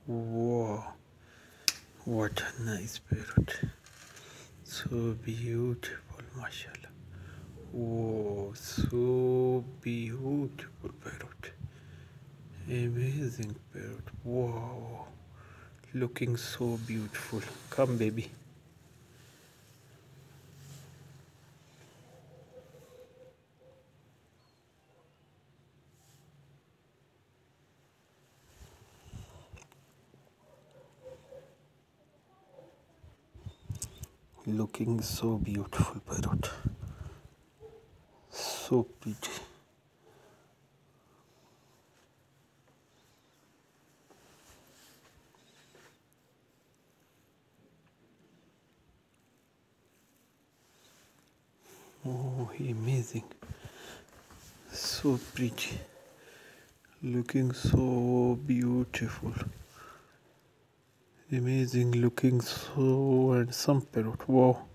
Wow, what a nice parrot. So beautiful, mashallah. Wow, so beautiful parrot. Amazing parrot. Wow, looking so beautiful. Come, baby. Looking so beautiful parrot. So pretty. Oh, amazing. So pretty. Looking so beautiful. Amazing looking, so handsome parrot. Wow.